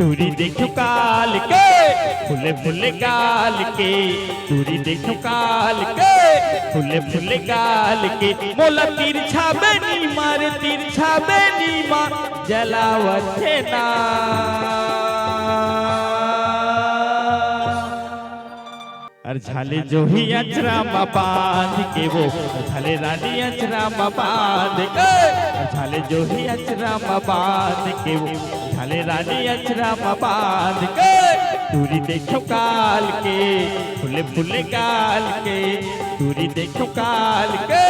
तुरी देखो काल के फुले फुले गाल के तुरी देखो काल के फुले फुले गाल के मोला तिरछा बेनी मार तिरछा बेनी मार जलावत है ना और झाले जो ही अचरा बांध के वो झाले रानी अचरा बांध के झाले जो ही अचरा बांध के वो झाले रानी अचरा बांध के तुरी देखो काल के फुले फुले गाल के तुरी देखो काल के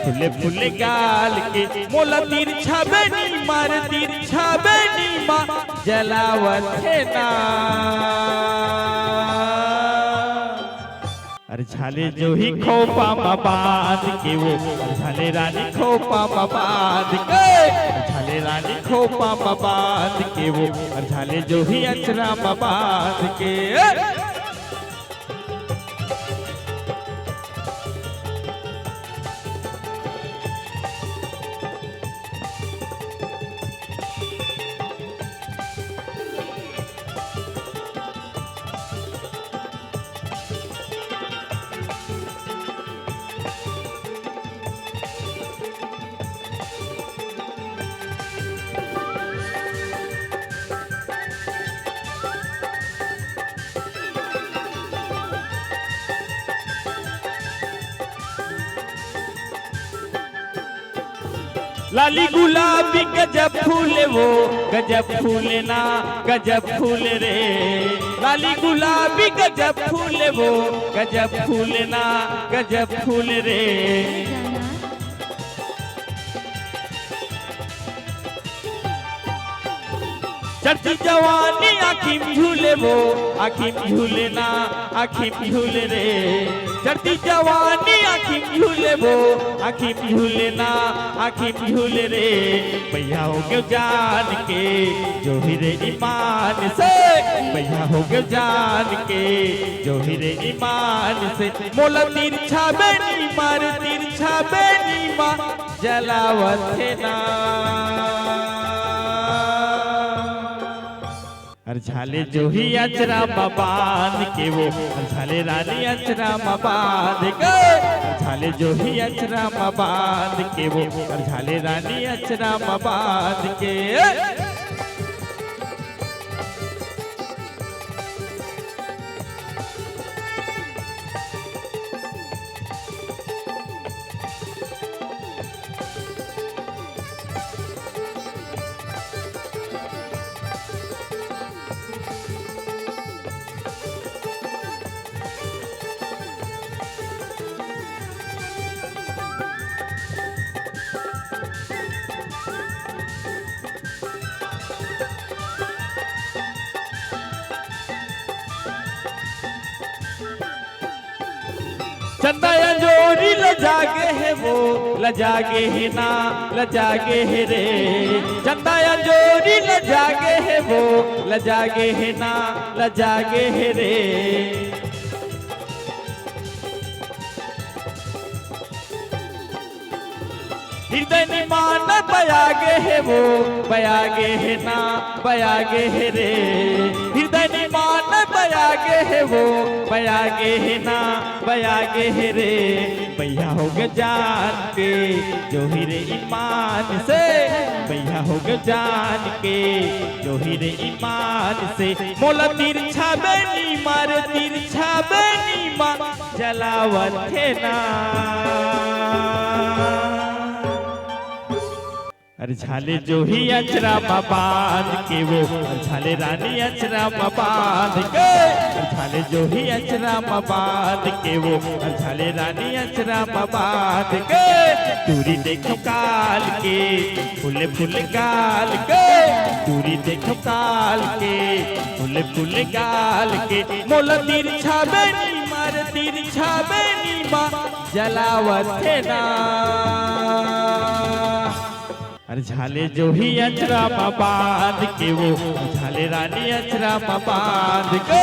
फुले फुले गाल के मोला तिरछा बेनी मार तिरछा बेनी मार जलावत है ना अरे झाले जो ही खोपा बांध के वो झाले रानी खोपा बांध के झाले रानी खोपा बांध के वो झाले जो ही अचरा बांध के लाली गुलाबी गजब फूले वो गजब फूले ना गजब फूले रे लाली गुलाबी गजब फूले वो गजब फूले ना गजब फूले रे चढ़ती जवानी आखिम झूले वो आखिम झूले ना आखिम झूले रे चढ़ती जवानी आखिम झूले वो आखिम झूले ना आखिम झूले रे भैया हो गयो जान के जो हिरे ईमान से भैया हो गयो जान के जो हिरे ईमान से मोला तिरछा बेनी मार तिरछा बेनी मार जलावत है ना और झाले जो ही अचरा बांध के वो झाले रानी अचरा बांध के झाले जो ही अचरा बांध के वो झाले रानी अचरा बांध के चंदा जोरी लजागे है वो लजागे है ना लजागे है रे चंदा जोरी लजागे है वो लजागे है ना लजागे है रे हृदय निमान बयागे है वो बयागे है ना बयागे है रे हृदय निमान बयागे है वो बयागे है ना बयागे है रे भैया हो गए जान के जो हिरे ईमान से भैया हो गए जान के जो हिरे ईमान से मोला तिरछा बेनी मार तिरछा बेनी मार जलावत है ना अरे झाले जो ही अचरा बांध के वो झाले रानी अचरा बांध के झाले जो ही अचरा बांध के वो झाले रानी अचरा बांध के तुरी देखो काल के फुले फुले गाल के तुरी देखो काल के फुले फुले गाल के मोला तिरछा बेनी मार तिरछा बेनी मार जलावत है ना अरे झाले जो ही अचरा बांध के वो झाले रानी अचरा बांध के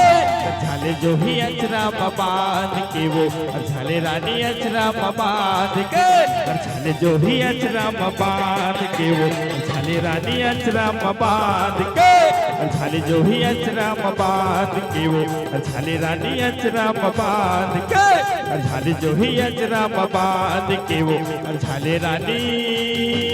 झाले जो ही अचरा बांध के वो झाले रानी अचरा बांध के झाले जो ही अचरा बांध के वो झाले रानी अचरा बांध के और झाले जो ही अचरा बांध के वो और झाले रानी अचरा बांध के और झाले जो ही अचरा बांध के वो और झाले रानी